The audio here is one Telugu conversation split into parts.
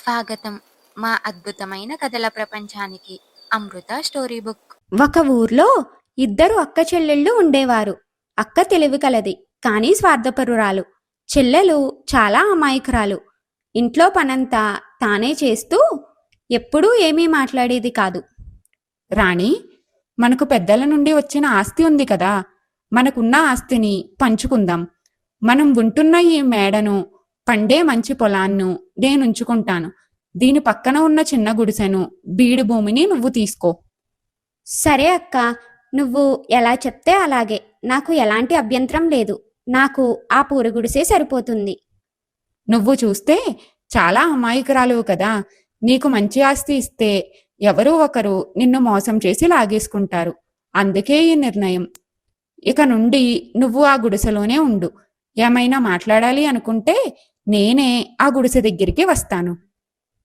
స్వాగతం మా అద్భుతమైన కథల ప్రపంచానికి. అమృత స్టోరీ బుక్. ఒక ఊర్లో ఇద్దరు అక్క చెల్లెళ్ళు ఉండేవారు. అక్క తెలివి కలది, కానీ స్వార్థపరురాలు. చెల్లెలు చాలా అమాయకురాలు. ఇంట్లో పనంతా తానే చేస్తూ ఎప్పుడూ ఏమీ మాట్లాడేది కాదు. రాణి, మనకు పెద్దల నుండి వచ్చిన ఆస్తి ఉంది కదా, మనకున్న ఆస్తిని పంచుకుందాం. మనం ఉంటున్న ఈ మేడను, పండే మంచి పొలాన్ను నేనుంచుకుంటాను. దీని పక్కన ఉన్న చిన్న గుడిసెను, బీడు భూమిని నువ్వు తీసుకో. సరే అక్క, నువ్వు ఎలా చెప్తే అలాగే. నాకు ఎలాంటి అభ్యంతరం లేదు. నాకు ఆ పూరగుడిసే సరిపోతుంది. నువ్వు చూస్తే చాలా అమాయకురాలువు కదా, నీకు మంచి ఆస్తి ఇస్తే ఎవరో ఒకరు నిన్ను మోసం చేసి లాగేసుకుంటారు. అందుకే ఈ నిర్ణయం. ఇక నుండి నువ్వు ఆ గుడిసెలోనే ఉండు. ఏమైనా మాట్లాడాలి అనుకుంటే నేనే ఆ గుడిసె దగ్గరికి వస్తాను.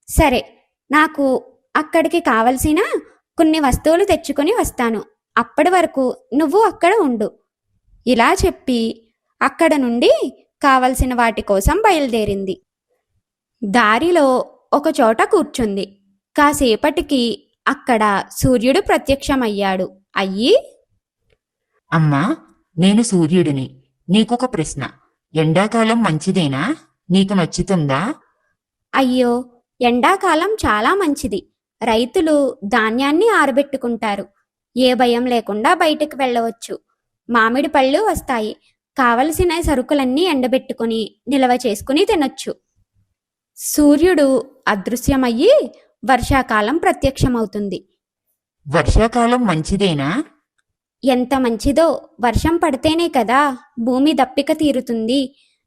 సరే, నాకు అక్కడికి కావలసిన కొన్ని వస్తువులు తెచ్చుకొని వస్తాను. అప్పటి వరకు నువ్వు అక్కడ ఉండు. ఇలా చెప్పి అక్కడ నుండి కావలసిన వాటి కోసం బయలుదేరింది. దారిలో ఒక చోట కూర్చుంది. కాసేపటికి అక్కడ సూర్యుడు ప్రత్యక్షమయ్యాడు. అయ్యి, అమ్మా, నేను సూర్యుడిని. నీకొక ప్రశ్న. ఎండాకాలం మంచిదేనా? నీకు నచ్చుతుందా? అయ్యో, ఎండాకాలం చాలా మంచిది. రైతులు ధాన్యాన్ని ఆరబెట్టుకుంటారు. ఏ భయం లేకుండా బయటకు వెళ్ళవచ్చు. మామిడి పళ్ళు వస్తాయి. కావలసిన సరుకులన్నీ ఎండబెట్టుకుని నిల్వ చేసుకుని తినొచ్చు. సూర్యుడు అదృశ్యమయ్యి వర్షాకాలం ప్రత్యక్షమవుతుంది. వర్షాకాలం మంచిదేనా? ఎంత మంచిదో! వర్షం పడితేనే కదా భూమి దప్పిక తీరుతుంది.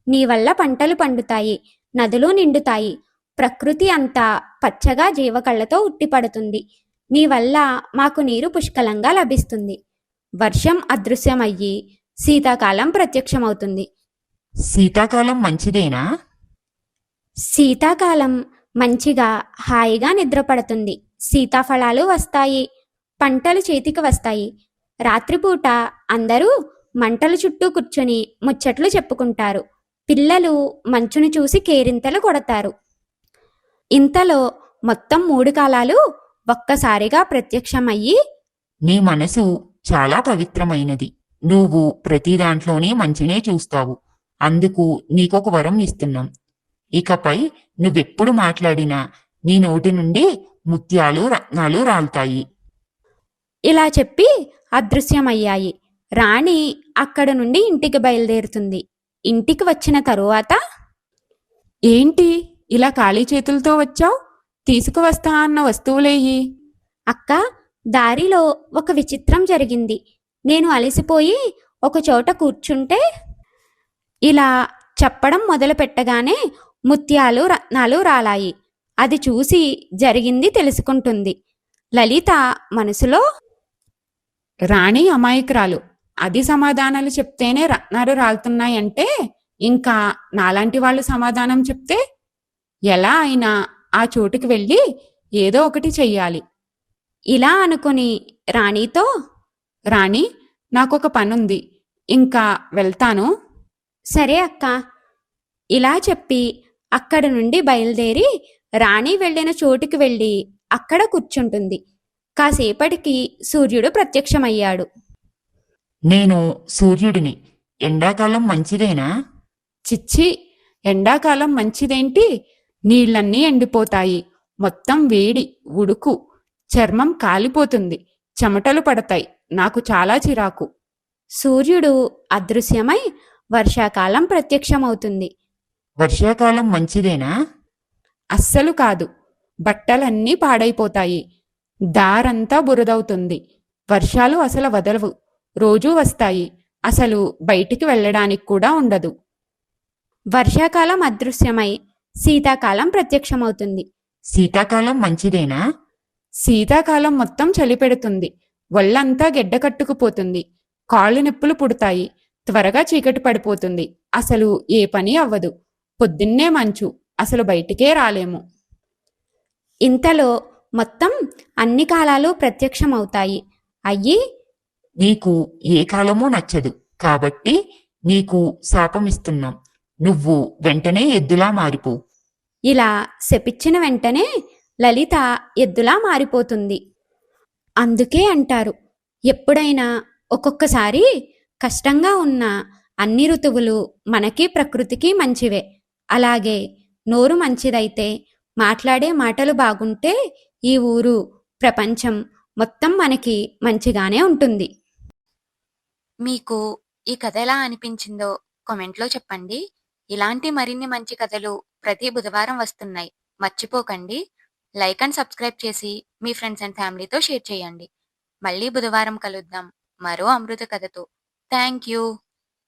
నీ వల్ల పంటలు పండుతాయి, నదులు నిండుతాయి. ప్రకృతి అంతా పచ్చగా జీవకళ్ళతో ఉట్టిపడుతుంది. నీ వల్ల మాకు నీరు పుష్కలంగా లభిస్తుంది. వర్షం అదృశ్యమయ్యి శీతాకాలం ప్రత్యక్షమవుతుంది. శీతాకాలం మంచిదేనా? శీతాకాలం మంచిగా హాయిగా నిద్రపడుతుంది. సీతాఫలాలు వస్తాయి, పంటలు చేతికి వస్తాయి. రాత్రిపూట అందరూ మంటల చుట్టూ కూర్చొని ముచ్చట్లు చెప్పుకుంటారు. పిల్లలు మంచును చూసి కేరింతలు కొడతారు. ఇంతలో మొత్తం 3 కాలాలు ఒక్కసారిగా ప్రత్యక్షమయ్యి, నీ మనసు చాలా పవిత్రమైనది. నువ్వు ప్రతి దాంట్లోనే మంచినే చూస్తావు. అందుకు నీకొక వరం ఇస్తున్నాం. ఇకపై నువ్వెప్పుడు మాట్లాడినా నీ నోటి నుండి ముత్యాలు, రత్నాలు రాలుతాయి. ఇలా చెప్పి అదృశ్యమయ్యాయి. రాణి అక్కడ నుండి ఇంటికి బయలుదేరుతుంది. ఇంటికి వచ్చిన తరువాత, ఏంటి ఇలా ఖాళీ చేతులతో వచ్చావు? తీసుకువస్తా అన్న వస్తువులేయి. అక్క, దారిలో ఒక విచిత్రం జరిగింది. నేను అలసిపోయి ఒక చోట కూర్చుంటే, ఇలా చెప్పడం మొదలు పెట్టగానే ముత్యాలు, రత్నాలు రాలాయి. అది చూసి జరిగింది తెలుసుకుంటుంది. లలిత మనసులో, రాణి అమాయకురాలు. అది సమాధానాలు చెప్తేనే రత్నాలు రాలుతున్నాయంటే ఇంకా నాలాంటి వాళ్ళు సమాధానం చెప్తే ఎలా అయినా ఆ చోటుకి వెళ్ళి ఏదో ఒకటి చెయ్యాలి. ఇలా అనుకుని రాణితో, రాణి, నాకొక పనుంది, ఇంకా వెళ్తాను. సరే అక్క. ఇలా చెప్పి అక్కడి నుండి బయలుదేరి రాణి వెళ్ళిన చోటుకి వెళ్ళి అక్కడ కూర్చుంటుంది. కాసేపటికి సూర్యుడు ప్రత్యక్షమయ్యాడు. నేను సూర్యుడిని. ఎండాకాలం మంచిదేనా? చిచ్చి, ఎండాకాలం మంచిదేంటి? నీళ్ళన్నీ ఎండిపోతాయి. మొత్తం వేడి, ఉడుకు, చర్మం కాలిపోతుంది, చెమటలు పడతాయి. నాకు చాలా చిరాకు. సూర్యుడు అదృశ్యమై వర్షాకాలం ప్రత్యక్షమవుతుంది. వర్షాకాలం మంచిదేనా? అస్సలు కాదు. బట్టలన్నీ పాడైపోతాయి. దారంతా బురదవుతుంది. వర్షాలు అసలు వదలవు. రోజూ వస్తాయి. అసలు బయటికి వెళ్ళడానికి కూడా ఉండదు. వర్షాకాలం అదృశ్యమై శీతాకాలం ప్రత్యక్షమవుతుంది. శీతాకాలం మంచిదేనా? శీతాకాలం మొత్తం చలి పెడుతుంది. ఒళ్ళంతా గెడ్డకట్టుకుపోతుంది. కాళ్ళు నొప్పులు పుడతాయి. త్వరగా చీకటి పడిపోతుంది. అసలు ఏ పని అవ్వదు. పొద్దున్నే మంచు. అసలు బయటికే రాలేము. ఇంతలో మొత్తం అన్ని కాలాలు ప్రత్యక్షమవుతాయి. అయ్యి, నీకు ఏ కాలమూ నచ్చదు కాబట్టి నీకు శాపమిస్తున్నాం. నువ్వు వెంటనే ఎద్దులా మారిపో. ఇలా శపించిన వెంటనే లలిత ఎద్దులా మారిపోతుంది. అందుకే అంటారు, ఎప్పుడైనా ఒక్కొక్కసారి కష్టంగా ఉన్న అన్ని ఋతువులు మనకి ప్రకృతికి మంచివే. అలాగే నోరు మంచిదైతే, మాట్లాడే మాటలు బాగుంటే ఈ ఊరు, ప్రపంచం మొత్తం మనకి మంచిగానే ఉంటుంది. మీకు ఈ కథ ఎలా అనిపించిందో కామెంట్లో చెప్పండి. ఇలాంటి మరిన్ని మంచి కథలు ప్రతి బుధవారం వస్తున్నాయి. మర్చిపోకండి. లైక్ అండ్ సబ్స్క్రైబ్ చేసి మీ ఫ్రెండ్స్ అండ్ ఫ్యామిలీతో షేర్ చేయండి. మళ్ళీ బుధవారం కలుద్దాం మరో అమృత కథతో. Thank you.